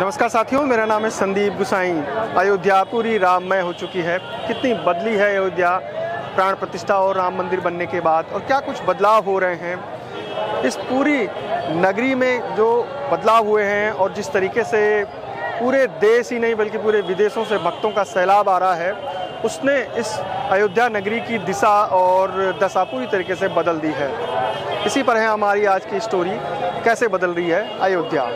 नमस्कार साथियों, मेरा नाम है संदीप गुसाई। अयोध्या पूरी राममय हो चुकी है। कितनी बदली है अयोध्या प्राण प्रतिष्ठा और राम मंदिर बनने के बाद, और क्या कुछ बदलाव हो रहे हैं इस पूरी नगरी में। जो बदलाव हुए हैं और जिस तरीके से पूरे देश ही नहीं बल्कि पूरे विदेशों से भक्तों का सैलाब आ रहा है, उसने इस अयोध्या नगरी की दिशा और दशा पूरी तरीके से बदल दी है। इसी पर है हमारी आज की स्टोरी, कैसे बदल रही है अयोध्या।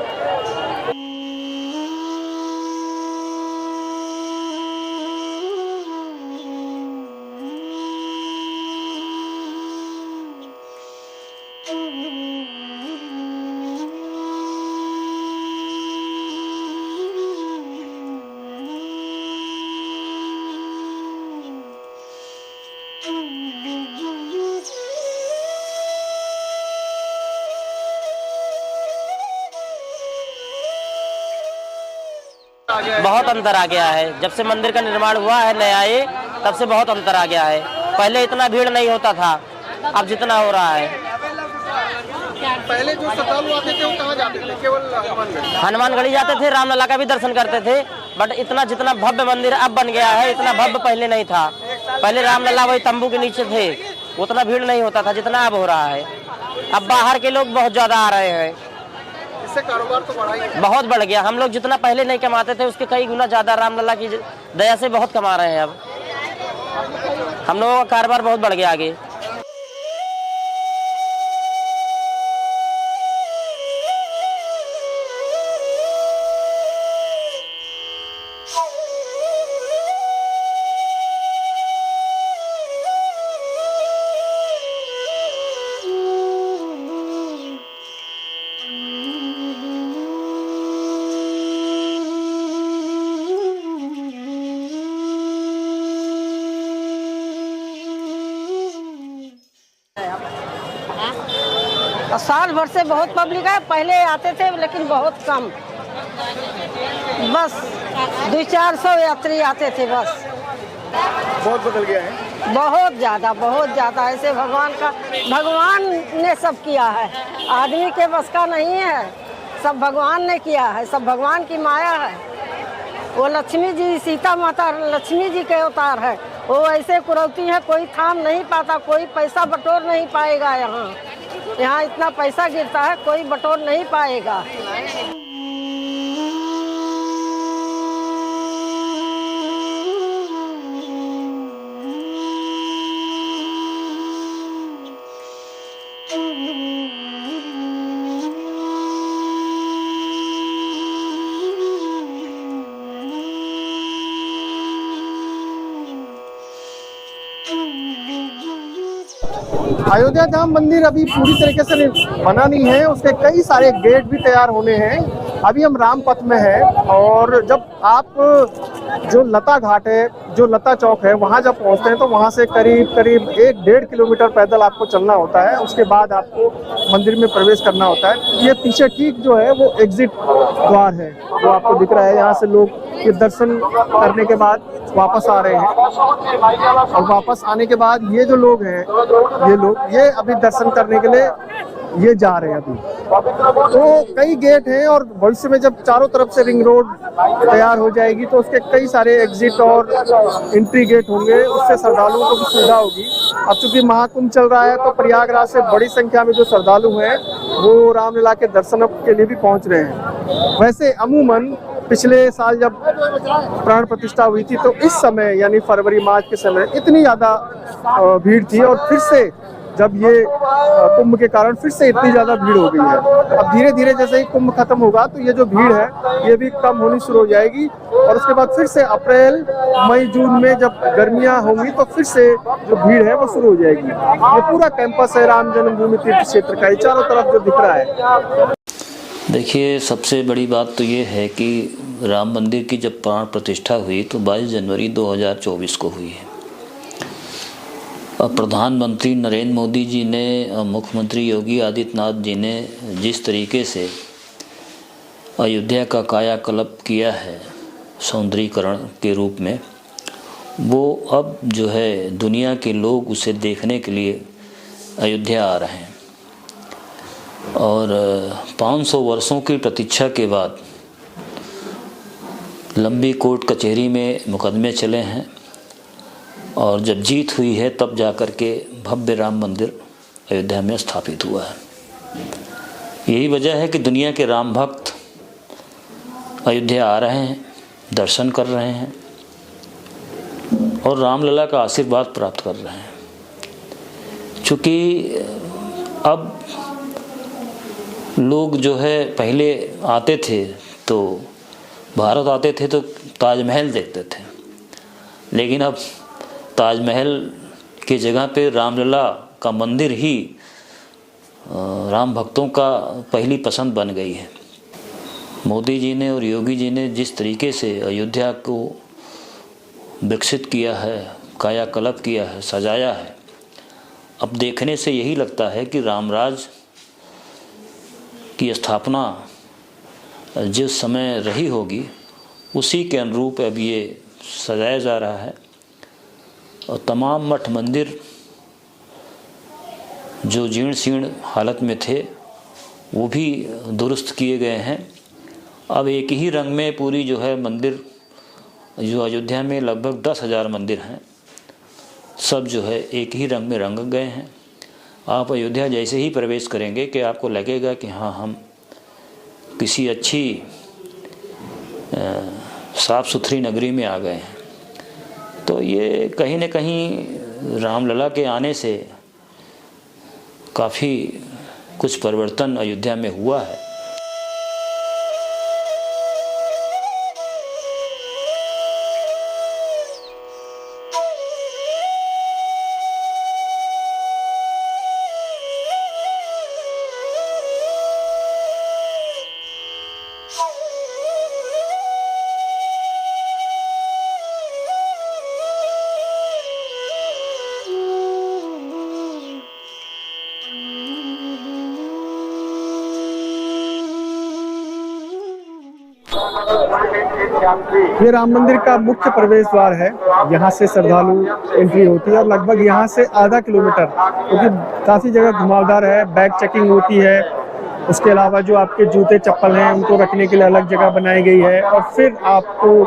बहुत अंतर आ गया है। जब से मंदिर का निर्माण हुआ है नया ये, तब से बहुत अंतर आ गया है। पहले इतना भीड़ नहीं होता था, अब जितना हो रहा है। पहले जो श्रद्धालु आते थे वो कहाँ जाते थे? केवल हनुमानगढ़ी जाते थे, रामलला का भी दर्शन करते थे। बट इतना जितना भव्य मंदिर अब बन गया है, इतना भव्य पहले नहीं था। पहले रामलला वही तंबू के नीचे थे, उतना भीड़ नहीं होता था जितना अब हो रहा है। अब बाहर के लोग बहुत ज्यादा आ रहे हैं, इससे कारोबार तो बढ़ा ही, बहुत बढ़ गया। हम लोग जितना पहले नहीं कमाते थे उसके कई गुना ज्यादा रामलला की दया से बहुत कमा रहे हैं। अब हम लोगों का कारोबार बहुत बढ़ गया आगे। साल भर से बहुत पब्लिक है। पहले आते थे लेकिन बहुत कम, बस 200-400 यात्री आते थे बस। बहुत बदल गया है, बहुत ज़्यादा। ऐसे भगवान ने सब किया है, आदमी के बस का नहीं है। सब भगवान ने किया है, सब भगवान की माया है। वो लक्ष्मी जी, सीता माता लक्ष्मी जी के अवतार है। वो ऐसे कुरौती है, कोई थाम नहीं पाता, कोई पैसा बटोर नहीं पाएगा। यहाँ इतना पैसा गिरता है, कोई बटोर नहीं पाएगा। अयोध्या धाम मंदिर अभी पूरी तरीके से बना नहीं है, उसके कई सारे गेट भी तैयार होने हैं। अभी हम रामपथ में हैं, और जब आप जो लता घाट है, जो लता चौक है, वहाँ जब पहुँचते हैं तो वहाँ से करीब 1-1.5 किलोमीटर पैदल आपको चलना होता है। उसके बाद आपको मंदिर में प्रवेश करना होता है। ये पीछे ठीक जो है वो एग्जिट द्वार है, जो आपको दिख रहा है। यहाँ से लोग ये दर्शन करने के बाद वापस आ रहे हैं, और वापस आने के बाद ये जो लोग हैं, ये अभी दर्शन करने के लिए ये जा रहे हैं अभी। तो कई गेट हैं, और भविष्य में जब चारों तरफ से रिंग रोड तैयार हो जाएगी तो उसके कई सारे एग्जिट और एंट्री गेट होंगे। उससे श्रद्धालुओं को भी सुविधा होगी। अब चूंकि महाकुंभ चल रहा है तो प्रयागराज से बड़ी संख्या में जो श्रद्धालु हैं वो रामलीला के दर्शन के लिए भी पहुंच रहे हैं। वैसे अमूमन पिछले साल जब प्राण प्रतिष्ठा हुई थी तो इस समय यानी फरवरी-मार्च के समय इतनी ज़्यादा भीड़ थी, और फिर से जब ये कुंभ के कारण फिर से इतनी ज़्यादा भीड़ हो गई है। अब धीरे धीरे जैसे ही कुंभ खत्म होगा तो ये जो भीड़ है ये भी कम होनी शुरू हो जाएगी, और उसके बाद फिर से अप्रैल, मई, जून में जब गर्मियाँ होंगी तो फिर से जो भीड़ है वो शुरू हो जाएगी। ये पूरा कैंपस है राम जन्मभूमि तीर्थ क्षेत्र का, चारों तरफ जो दिख रहा है। देखिए, सबसे बड़ी बात तो ये है कि राम मंदिर की जब प्राण प्रतिष्ठा हुई तो 22 जनवरी 2024 को हुई है। और प्रधानमंत्री नरेंद्र मोदी जी ने, मुख्यमंत्री योगी आदित्यनाथ जी ने जिस तरीके से अयोध्या का कायाकल्प किया है सौंदर्यीकरण के रूप में, वो अब जो है दुनिया के लोग उसे देखने के लिए अयोध्या आ रहे हैं। और 500 वर्षों की प्रतीक्षा के बाद लंबी कोर्ट कचहरी में मुकदमे चले हैं और जब जीत हुई है तब जाकर के भव्य राम मंदिर अयोध्या में स्थापित हुआ है। यही वजह है कि दुनिया के राम भक्त अयोध्या आ रहे हैं, दर्शन कर रहे हैं और रामलला का आशीर्वाद प्राप्त कर रहे हैं। चूँकि अब लोग जो है पहले आते थे तो भारत आते थे तो ताजमहल देखते थे, लेकिन अब ताजमहल की जगह पे रामलला का मंदिर ही राम भक्तों का पहली पसंद बन गई है। मोदी जी ने और योगी जी ने जिस तरीके से अयोध्या को विकसित किया है, कायाकल्प किया है, सजाया है, अब देखने से यही लगता है कि रामराज की स्थापना जिस समय रही होगी उसी के अनुरूप अब ये सजाया जा रहा है और तमाम मठ मंदिर जो जीर्ण शीर्ण हालत में थे वो भी दुरुस्त किए गए हैं। अब एक ही रंग में पूरी जो है मंदिर, जो अयोध्या में लगभग 10,000 मंदिर हैं, सब जो है एक ही रंग में रंग गए हैं। आप अयोध्या जैसे ही प्रवेश करेंगे कि आपको लगेगा कि हाँ, हम किसी अच्छी साफ़ सुथरी नगरी में आ गए हैं। तो ये कहीं न कहीं रामलला के आने से काफ़ी कुछ परिवर्तन अयोध्या में हुआ है। ये राम मंदिर का मुख्य प्रवेश द्वार है। यहाँ से श्रद्धालु एंट्री होती है और लगभग यहाँ से आधा किलोमीटर, क्योंकि काफ़ी जगह घुमावदार है, बैग चेकिंग होती है। उसके अलावा जो आपके जूते चप्पल हैं उनको रखने के लिए अलग जगह बनाई गई है और फिर आपको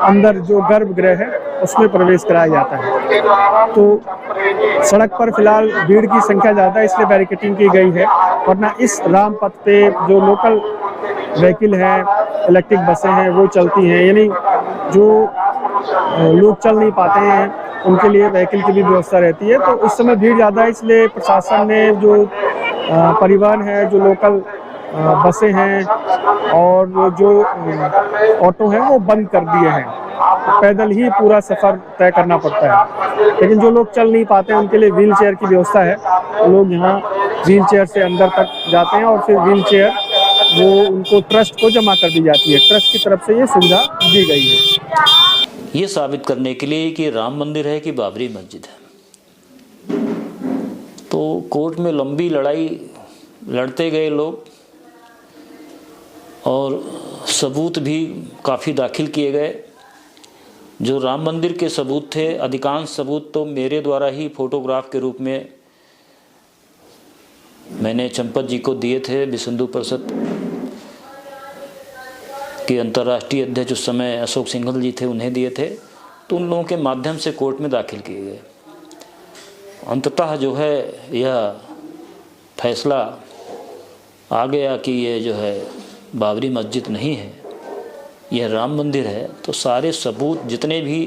अंदर जो गर्भगृह है उसमें प्रवेश कराया जाता है। तो सड़क पर फिलहाल भीड़ की संख्या ज़्यादा है, इसलिए बैरिकेटिंग की गई है, वरना इस राम पथ पे जो लोकल व्हीकल हैं, इलेक्ट्रिक बसें हैं, वो चलती हैं। यानी जो लोग चल नहीं पाते हैं उनके लिए व्हीकल की भी व्यवस्था रहती है। तो इस समय भीड़ ज़्यादा है, इसलिए प्रशासन ने जो परिवहन है, जो लोकल बसें हैं और जो ऑटो हैं वो बंद कर दिए हैं। पैदल ही पूरा सफ़र तय करना पड़ता है। लेकिन जो लोग चल नहीं पाते हैं उनके लिए व्हील चेयर की व्यवस्था है। लोग यहाँ व्हील चेयर से अंदर तक जाते हैं और फिर व्हील चेयर वो उनको ट्रस्ट को जमा कर दी जाती है। ट्रस्ट की तरफ से ये सुविधा दी गई है। ये साबित करने के लिए कि राम मंदिर है कि बाबरी मस्जिद है। तो कोर्ट में लंबी लड़ाई लड़ते गए लोग और सबूत भी काफ़ी दाखिल किए गए। जो राम मंदिर के सबूत थे, अधिकांश सबूत तो मेरे द्वारा ही फोटोग्राफ के रूप में मैंने चंपत जी को दिए थे। विश्व हिंदू परिषद के अंतर्राष्ट्रीय अध्यक्ष उस समय अशोक सिंघल जी थे, उन्हें दिए थे। तो उन लोगों के माध्यम से कोर्ट में दाखिल किए गए। अंततः जो है यह फैसला आ गया कि ये जो है बाबरी मस्जिद नहीं है, यह राम मंदिर है। तो सारे सबूत जितने भी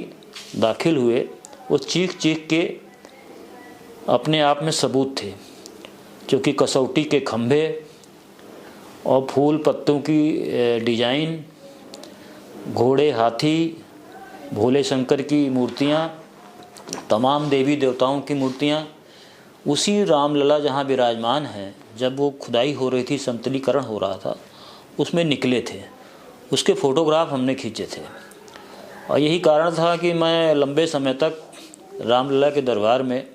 दाखिल हुए वो चीख चीख के अपने आप में सबूत थे, क्योंकि कसौटी के खंभे और फूल पत्तों की डिजाइन, घोड़े, हाथी, भोले शंकर की मूर्तियाँ, तमाम देवी देवताओं की मूर्तियाँ उसी रामलला जहाँ विराजमान हैं, जब वो खुदाई हो रही थी, समतलीकरण हो रहा था, उसमें निकले थे। उसके फ़ोटोग्राफ हमने खींचे थे और यही कारण था कि मैं लंबे समय तक रामलला के दरबार में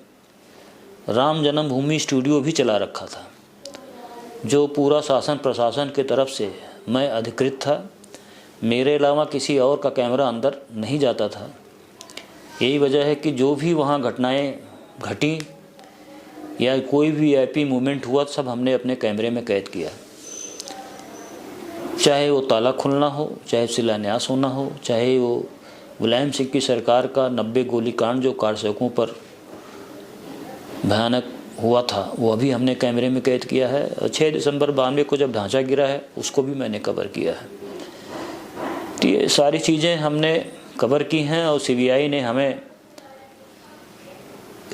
राम जन्मभूमि स्टूडियो भी चला रखा था, जो पूरा शासन प्रशासन के तरफ से मैं अधिकृत था। मेरे अलावा किसी और का कैमरा अंदर नहीं जाता था। यही वजह है कि जो भी वहाँ घटनाएं घटी या कोई भी वीआईपी मूवमेंट हुआ, सब हमने अपने कैमरे में कैद किया। चाहे वो ताला खुलना हो, चाहे शिलान्यास होना हो, चाहे वो मुलायम सिंह की सरकार का 90 गोलीकांड जो कारसेवकों पर भयानक हुआ था, वो अभी हमने कैमरे में कैद किया है। और 6 दिसंबर 92 को जब ढांचा गिरा है, उसको भी मैंने कवर किया है। तो ये सारी चीज़ें हमने कवर की हैं और सीबीआई ने हमें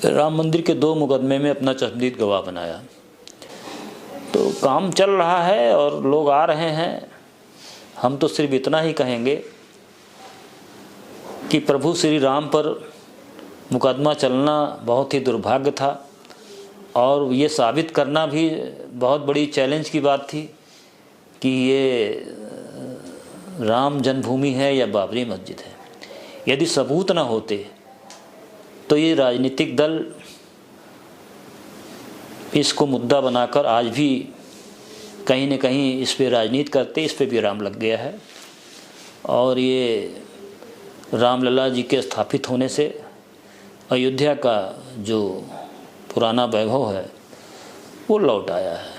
राम मंदिर के 2 मुकदमे में अपना चश्मदीद गवाह बनाया। तो काम चल रहा है और लोग आ रहे हैं। हम तो सिर्फ इतना ही कहेंगे कि प्रभु श्री राम पर मुकदमा चलना बहुत ही दुर्भाग्य था और ये साबित करना भी बहुत बड़ी चैलेंज की बात थी कि ये राम जन्मभूमि है या बाबरी मस्जिद है। यदि सबूत ना होते तो ये राजनीतिक दल इसको मुद्दा बनाकर आज भी कहीं न कहीं इस पे राजनीति करते, इस पे भी राम लग गया है। और ये रामलला जी के स्थापित होने से अयोध्या का जो पुराना वैभव है वो लौट आया है।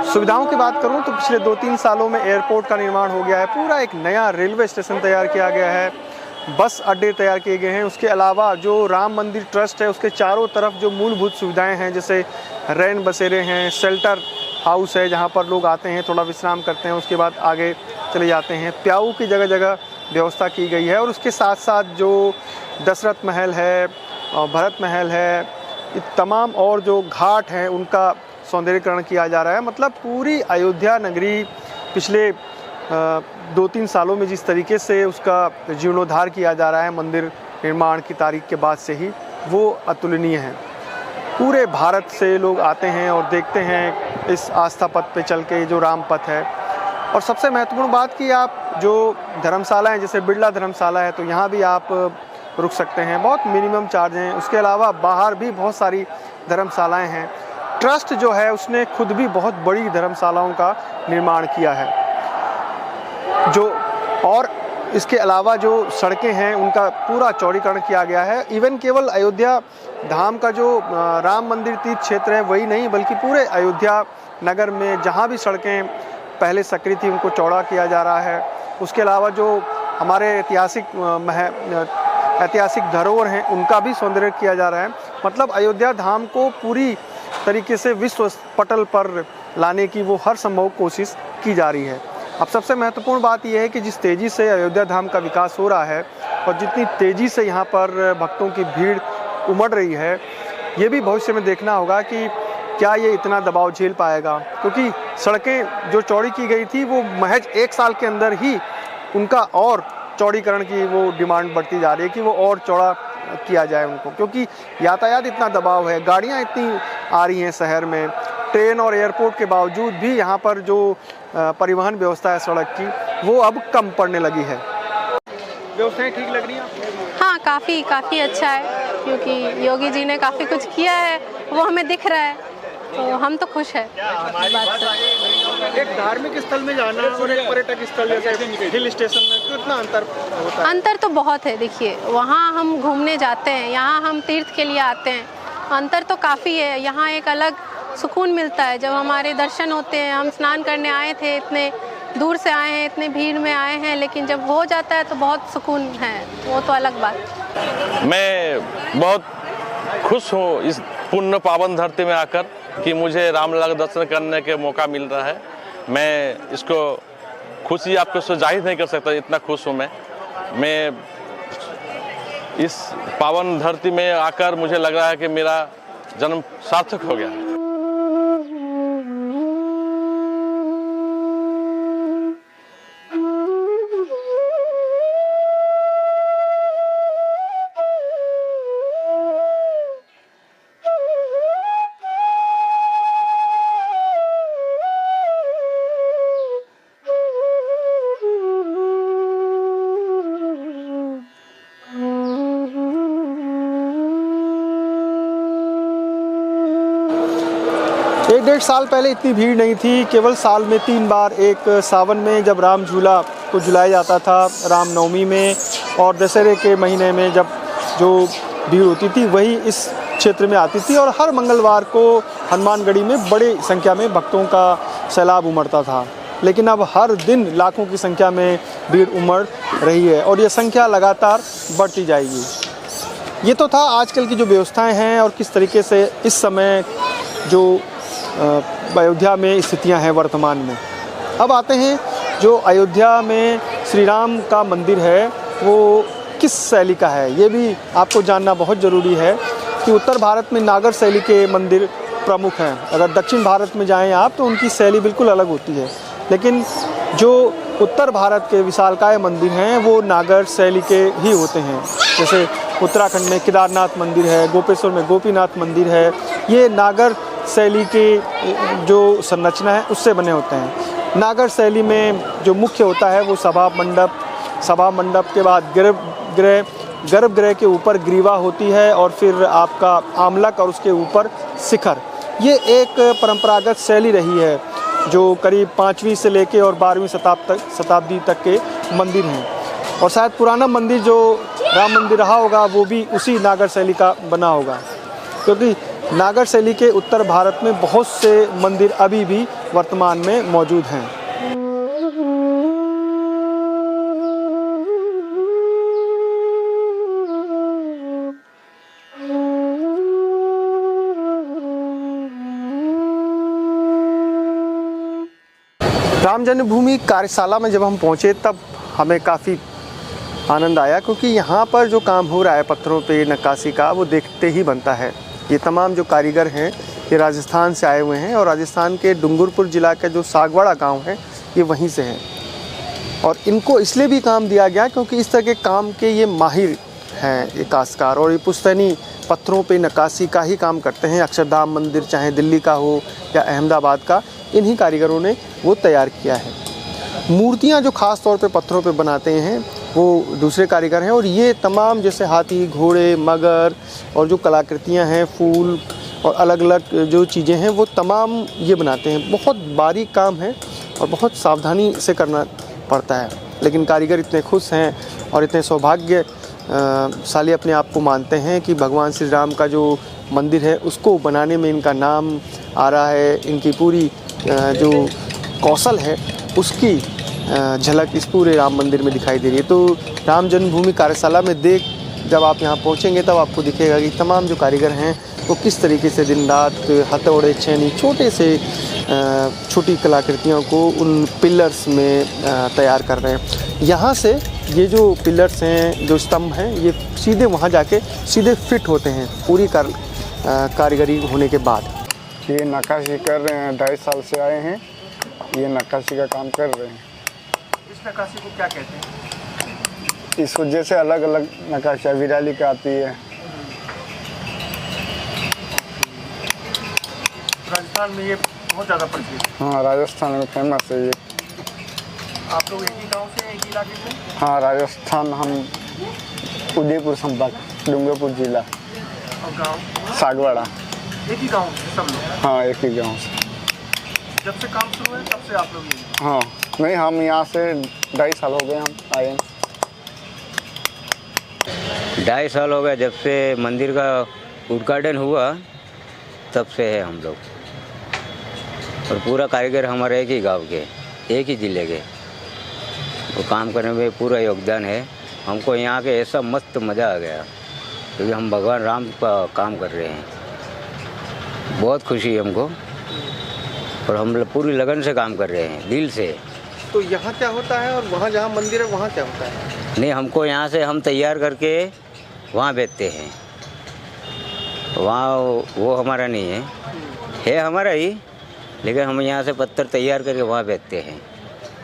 सुविधाओं की बात करूं तो पिछले 2-3 सालों में एयरपोर्ट का निर्माण हो गया है, पूरा एक नया रेलवे स्टेशन तैयार किया गया है, बस अड्डे तैयार किए गए हैं। उसके अलावा जो राम मंदिर ट्रस्ट है उसके चारों तरफ जो मूलभूत सुविधाएं हैं, जैसे रैन बसेरे हैं, शेल्टर हाउस है जहां पर लोग आते हैं, थोड़ा विश्राम करते हैं, उसके बाद आगे चले जाते हैं। प्याऊ की जगह जगह व्यवस्था की गई है। और उसके साथ साथ जो दशरथ महल है, भरत महल है, तमाम और जो घाट हैं उनका सौंदर्यीकरण किया जा रहा है। मतलब पूरी अयोध्या नगरी पिछले 2-3 सालों में जिस तरीके से उसका जीर्णोद्धार किया जा रहा है मंदिर निर्माण की तारीख के बाद से ही, वो अतुलनीय है। पूरे भारत से लोग आते हैं और देखते हैं इस आस्था पथ पे चल के जो राम पथ है। और सबसे महत्वपूर्ण बात कि आप जो धर्मशाला हैं, जैसे बिरला धर्मशाला है, तो यहाँ भी आप रुक सकते हैं, बहुत मिनिमम चार्ज हैं। उसके अलावा बाहर भी बहुत सारी धर्मशालाएँ हैं। ट्रस्ट जो है उसने खुद भी बहुत बड़ी धर्मशालाओं का निर्माण किया है। जो और इसके अलावा जो सड़कें हैं उनका पूरा चौड़ीकरण किया गया है। इवन केवल अयोध्या धाम का जो राम मंदिर तीर्थ क्षेत्र है वही नहीं, बल्कि पूरे अयोध्या नगर में जहां भी सड़कें पहले सकरी थी उनको चौड़ा किया जा रहा है। उसके अलावा जो हमारे ऐतिहासिक धरोहर हैं उनका भी सौंदर्य किया जा रहा है। मतलब अयोध्या धाम को पूरी तरीके से विश्व पटल पर लाने की वो हर संभव कोशिश की जा रही है। अब सबसे महत्वपूर्ण बात यह है कि जिस तेज़ी से अयोध्या धाम का विकास हो रहा है और जितनी तेज़ी से यहाँ पर भक्तों की भीड़ उमड़ रही है, ये भी भविष्य में देखना होगा कि क्या ये इतना दबाव झेल पाएगा। क्योंकि सड़कें जो चौड़ी की गई थी वो महज 1 साल के अंदर ही उनका और चौड़ीकरण की वो डिमांड बढ़ती जा रही है कि वो और चौड़ा किया जाए उनको, क्योंकि यातायात इतना दबाव है, गाड़ियाँ इतनी आ रही हैं शहर में। ट्रेन और एयरपोर्ट के बावजूद भी यहाँ पर जो परिवहन व्यवस्था है सड़क की, वो अब कम पड़ने लगी है। व्यवस्थाएं ठीक लग रही हैं? हाँ, काफ़ी अच्छा है, क्योंकि योगी जी ने काफ़ी कुछ किया है, वो हमें दिख रहा है, तो हम तो खुश हैं। एक धार्मिक स्थल में जाना और एक पर्यटक स्थल जैसे हिल स्टेशन में कितना अंतर होता है? अंतर तो बहुत है। देखिए, वहाँ हम घूमने जाते हैं, यहाँ हम तीर्थ के लिए आते हैं, अंतर तो काफ़ी है। यहाँ एक अलग सुकून मिलता है जब हमारे दर्शन होते हैं। हम स्नान करने आए थे, इतने दूर से आए हैं, इतने भीड़ में आए हैं, लेकिन जब हो जाता है तो बहुत सुकून है, वो तो अलग बात। मैं बहुत खुश हूँ इस पुण्य पावन धरती में आकर कि मुझे रामलला का दर्शन करने के मौका मिल रहा है। मैं इसको खुशी आपको से जाहिर नहीं कर सकता, इतना खुश हूँ मैं इस पावन धरती में आकर मुझे लग रहा है कि मेरा जन्म सार्थक हो गया। 1.5 साल पहले इतनी भीड़ नहीं थी। केवल साल में 3 बार, एक सावन में जब राम झूला को झुलाया जाता था, रामनवमी में, और दशहरे के महीने में जब जो भीड़ होती थी वही इस क्षेत्र में आती थी। और हर मंगलवार को हनुमानगढ़ी में बड़ी संख्या में भक्तों का सैलाब उमड़ता था। लेकिन अब हर दिन लाखों की संख्या में भीड़ उमड़ रही है और ये संख्या लगातार बढ़ती जाएगी। ये तो था आजकल की जो व्यवस्थाएं हैं और किस तरीके से इस समय जो अयोध्या में स्थितियां हैं वर्तमान में। अब आते हैं जो अयोध्या में श्री राम का मंदिर है वो किस शैली का है, ये भी आपको जानना बहुत ज़रूरी है कि उत्तर भारत में नागर शैली के मंदिर प्रमुख हैं। अगर दक्षिण भारत में जाएं आप तो उनकी शैली बिल्कुल अलग होती है, लेकिन जो उत्तर भारत के विशालकाय मंदिर हैं वो नागर शैली के ही होते हैं। जैसे उत्तराखंड में केदारनाथ मंदिर है, गोपेश्वर में गोपीनाथ मंदिर है, ये नागर शैली की जो संरचना है उससे बने होते हैं। नागर शैली में जो मुख्य होता है वो सभा मंडप के बाद गर्भगृह के ऊपर ग्रीवा होती है और फिर आपका आमलक और उसके ऊपर शिखर। ये एक परंपरागत शैली रही है जो करीब 5वीं से लेके और 12वीं शताब्दी तक के मंदिर हैं। और शायद पुराना मंदिर जो राम मंदिर रहा होगा वो भी उसी नागर शैली का बना होगा, क्योंकि नागर शैली के उत्तर भारत में बहुत से मंदिर अभी भी वर्तमान में मौजूद हैं। राम जन्मभूमि कार्यशाला में जब हम पहुँचे तब हमें काफ़ी आनंद आया, क्योंकि यहाँ पर जो काम हो रहा है पत्थरों पे नक्काशी का वो देखते ही बनता है। ये तमाम जो कारीगर हैं ये राजस्थान से आए हुए हैं और राजस्थान के डूंगरपुर ज़िला का जो सागवाड़ा गांव है ये वहीं से है। और इनको इसलिए भी काम दिया गया क्योंकि इस तरह के काम के ये माहिर हैं, ये काश्तकार, और ये पुश्तैनी पत्थरों पे नक्काशी का ही काम करते हैं। अक्षरधाम मंदिर चाहे दिल्ली का हो या अहमदाबाद का, इन्हीं कारीगरों ने वो तैयार किया है। मूर्तियाँ जो ख़ास तौर पे पत्थरों पे बनाते हैं वो दूसरे कारीगर हैं। और ये तमाम जैसे हाथी, घोड़े, मगर और जो कलाकृतियाँ हैं, फूल और अलग अलग जो चीज़ें हैं वो तमाम ये बनाते हैं। बहुत बारीक काम है और बहुत सावधानी से करना पड़ता है, लेकिन कारीगर इतने खुश हैं और इतने सौभाग्यशाली अपने आप को मानते हैं कि भगवान श्री राम का जो मंदिर है उसको बनाने में इनका नाम आ रहा है। इनकी पूरी जो कौशल है उसकी झलक इस पूरे राम मंदिर में दिखाई दे रही है। तो राम जन्मभूमि कार्यशाला में जब आप यहाँ पहुँचेंगे तब आपको दिखेगा कि तमाम जो कारीगर हैं वो किस तरीके से दिन रात हथौड़े, छेनी, छोटे से छोटी कलाकृतियों को उन पिलर्स में तैयार कर रहे हैं। यहाँ से ये जो पिलर्स हैं, जो स्तंभ हैं, ये सीधे वहाँ जाके सीधे फिट होते हैं पूरी कारीगरी होने के बाद। ये नक्काशी कर रहे हैं, 2.5 साल से आए हैं, ये नक्काशी का काम कर रहे हैं। इस नक्काशी को क्या कहते हैं? इस वजह से अलग अलग नक्काशियाँ विराली का आती है। राजस्थान में ये बहुत ज़्यादा प्रचलित है। हाँ, राजस्थान में फेमस है ये। आप लोग एक ही गांव से, एक ही इलाके से? हाँ, राजस्थान, हम उदयपुर संभाग, डूंगरपुर जिला। और गांव? सागवाड़ा। एक ही गांव से सब लोग? हाँ, एक ही गांव से। जब से काम शुरू है तब से आप लोग यहीं? हाँ, नहीं, हम यहाँ से 2.5 साल हो गए हम आए। 2.5 साल हो गए जब से मंदिर का उद्घाटन हुआ, तब से है हम लोग। और पूरा कारीगर हमारे एक ही गांव के, एक ही ज़िले के, वो काम करने में पूरा योगदान है। हमको यहाँ के ऐसा मस्त मज़ा आ गया क्योंकि हम भगवान राम का काम कर रहे हैं। बहुत खुशी है हमको और हम पूरी लगन से काम कर रहे हैं, दिल से। तो यहाँ क्या होता है और वहाँ जहाँ मंदिर है वहाँ क्या होता है? नहीं, हमको यहाँ से हम तैयार करके वहाँ बेचते हैं। वहाँ वो हमारा नहीं है हमारा ही, लेकिन हम यहाँ से पत्थर तैयार करके वहाँ बेचते हैं।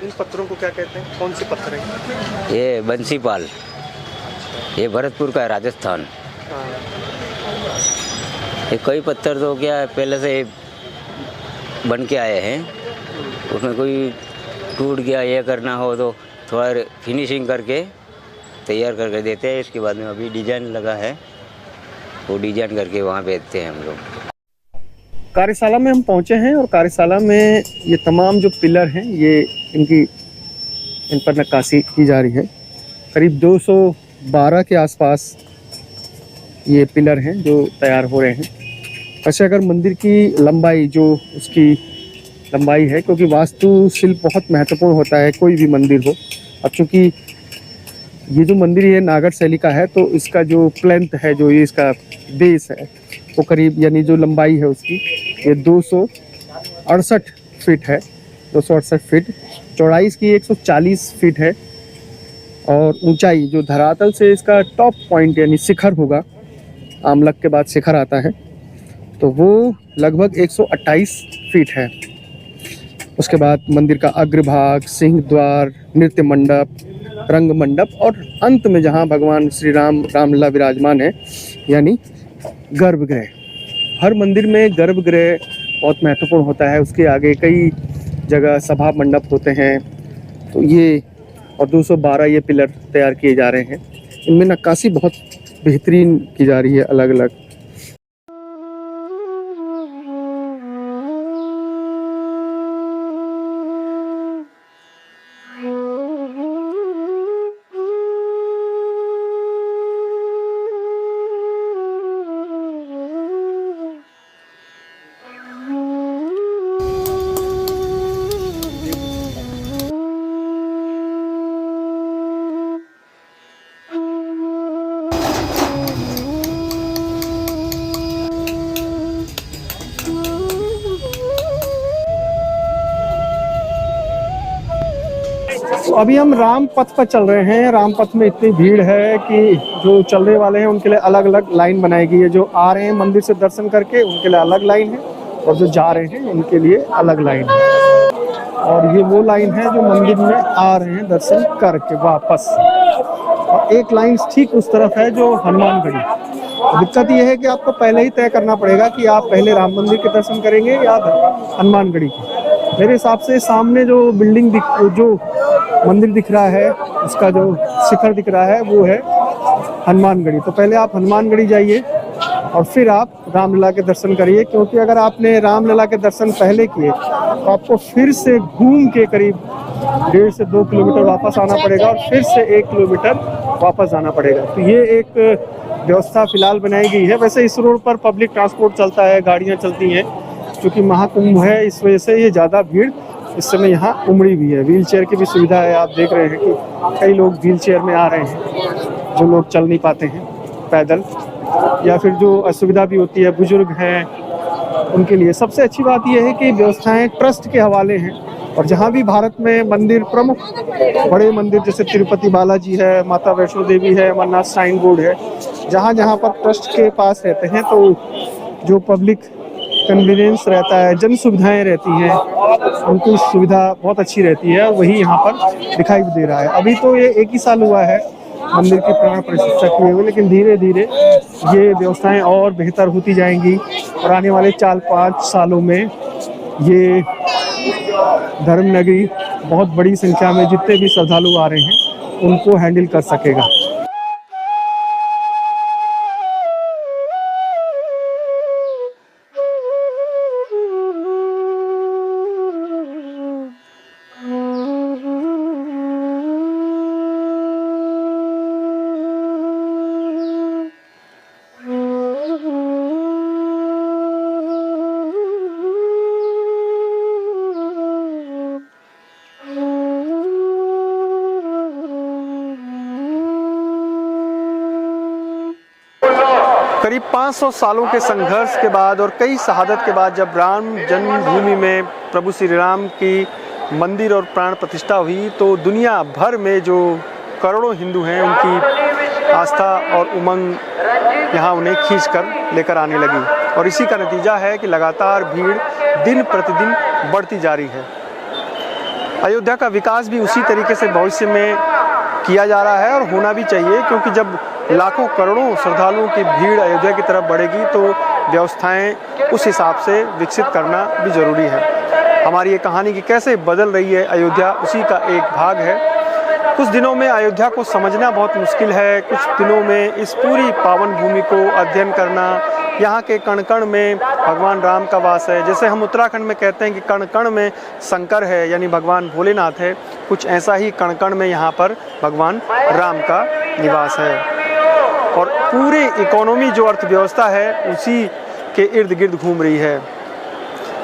इन पत्थरों को क्या कहते हैं? कौन से पत्थर हैं? ये बंसीपाल, ये भरतपुर का है, राजस्थान। ये कई पत्थर तो क्या पहले से बन के आए हैं, उसमें कोई टूट गया, ये करना हो तो थोड़ा फिनिशिंग करके तैयार करके देते हैं। इसके बाद में अभी डिजाइन लगा है, वो डिजाइन करके वहाँ बेचते हैं हम लोग। कार्यशाला में हम पहुंचे हैं और कार्यशाला में ये तमाम जो पिलर हैं ये इन पर नक्काशी की जा रही है। करीब 212 के आसपास ये पिलर हैं जो तैयार हो रहे हैं। अच्छा, अगर मंदिर की लंबाई जो उसकी लंबाई है, क्योंकि वास्तुशिल्प बहुत महत्वपूर्ण होता है कोई भी मंदिर हो। अब चूँकि ये जो मंदिर है नागर शैली का है तो इसका जो प्लेंथ है, जो ये इसका बेस है वो करीब, यानी जो लंबाई है उसकी ये 268 फीट है। 268 फीट। चौड़ाई इसकी 140 फीट है और ऊंचाई जो धरातल से इसका टॉप पॉइंट यानी शिखर होगा, आमलक के बाद शिखर आता है, तो वो लगभग 128 फीट है। उसके बाद मंदिर का अग्रभाग, सिंह द्वार, नृत्य मंडप, रंग मंडप और अंत में जहाँ भगवान श्री राम रामलला विराजमान है यानी गर्भगृह। हर मंदिर में गर्भगृह बहुत महत्वपूर्ण होता है। उसके आगे कई जगह सभा मंडप होते हैं। तो ये और 212 ये पिलर तैयार किए जा रहे हैं। इनमें नक्काशी बहुत बेहतरीन की जा रही है, अलग अलग। अभी हम राम पथ पर चल रहे हैं। राम पथ में इतनी भीड़ है कि जो चलने वाले हैं उनके लिए अलग अलग लाइन बनाई गई है। जो आ रहे हैं मंदिर से दर्शन करके उनके लिए अलग लाइन है और जो जा रहे हैं उनके लिए अलग लाइन है। और ये वो लाइन है जो मंदिर में आ रहे हैं दर्शन करके वापस। और एक लाइन ठीक उस तरफ है जो हनुमानगढ़ी। दिक्कत ये है कि आपको पहले ही तय करना पड़ेगा कि आप पहले राम मंदिर के दर्शन करेंगे या हनुमानगढ़ी के। मेरे हिसाब से सामने जो बिल्डिंग जो मंदिर दिख रहा है, उसका जो शिखर दिख रहा है वो है हनुमानगढ़ी। तो पहले आप हनुमानगढ़ी जाइए और फिर आप रामलला के दर्शन करिए, क्योंकि अगर आपने रामलला के दर्शन पहले किए तो आपको फिर से घूम के करीब 1.5 से 2 किलोमीटर वापस आना पड़ेगा और फिर से 1 किलोमीटर वापस जाना पड़ेगा। तो ये एक व्यवस्था फिलहाल बनाई गई है। वैसे इस रोड पर पब्लिक ट्रांसपोर्ट चलता है, गाड़ियाँ चलती हैं। क्योंकि महाकुंभ है इस वजह से ये ज़्यादा भीड़ इस समय यहाँ उमड़ी भी है। व्हील चेयर की भी सुविधा है। आप देख रहे हैं कि कई लोग व्हील चेयर में आ रहे हैं, जो लोग चल नहीं पाते हैं पैदल, या फिर जो असुविधा भी होती है, बुजुर्ग हैं, उनके लिए। सबसे अच्छी बात यह है कि व्यवस्थाएं ट्रस्ट के हवाले हैं। और जहाँ भी भारत में मंदिर, प्रमुख बड़े मंदिर जैसे तिरुपति बालाजी है, माता वैष्णो देवी है, अमरनाथ श्राइन बोर्ड है, जहाँ जहाँ पर ट्रस्ट के पास रहते हैं तो जो पब्लिक कन्वीनियंस रहता है, जन सुविधाएं रहती हैं, उनकी सुविधा बहुत अच्छी रहती है। वही यहाँ पर दिखाई दे रहा है। अभी तो ये 1 ही साल हुआ है मंदिर की प्राण प्रतिष्ठा किए हुए, लेकिन धीरे धीरे ये व्यवस्थाएं और बेहतर होती जाएंगी और आने वाले 4-5 सालों में ये धर्म नगरी बहुत बड़ी संख्या में जितने भी श्रद्धालु आ रहे हैं उनको हैंडल कर सकेगा। करीब 500 सालों के संघर्ष के बाद और कई शहादत के बाद जब राम जन्मभूमि में प्रभु श्री राम की मंदिर और प्राण प्रतिष्ठा हुई तो दुनिया भर में जो करोड़ों हिंदू हैं उनकी आस्था और उमंग यहाँ उन्हें खींच कर लेकर आने लगी। और इसी का नतीजा है कि लगातार भीड़ दिन प्रतिदिन बढ़ती जा रही है। अयोध्या का विकास भी उसी तरीके से भविष्य में किया जा रहा है और होना भी चाहिए, क्योंकि जब लाखों करोड़ों श्रद्धालुओं की भीड़ अयोध्या की तरफ बढ़ेगी तो व्यवस्थाएं उस हिसाब से विकसित करना भी ज़रूरी है। हमारी ये कहानी की कैसे बदल रही है अयोध्या, उसी का एक भाग है। कुछ दिनों में अयोध्या को समझना बहुत मुश्किल है। कुछ दिनों में इस पूरी पावन भूमि को अध्ययन करना, यहाँ के कण कण में भगवान राम का वास है। जैसे हम उत्तराखंड में कहते हैं कि कण कण में शंकर है, यानी भगवान भोलेनाथ है, कुछ ऐसा ही कण कण में यहाँ पर भगवान राम का निवास है। और पूरी इकोनॉमी जो अर्थव्यवस्था है उसी के इर्द गिर्द घूम रही है।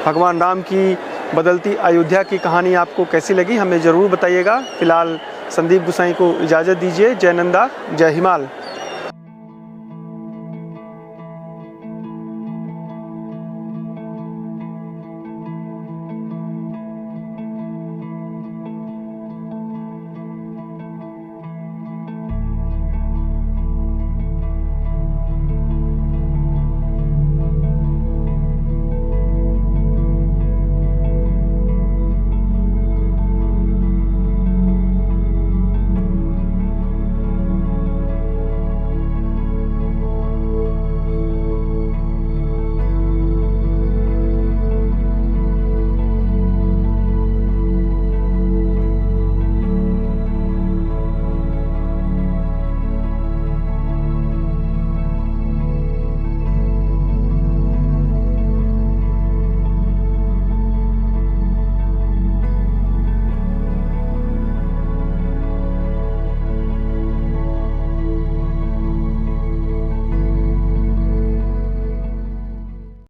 भगवान राम की बदलती अयोध्या की कहानी आपको कैसी लगी हमें ज़रूर बताइएगा। फिलहाल संदीप गुसाई को इजाज़त दीजिए। जय नंदा, जय हिमाल।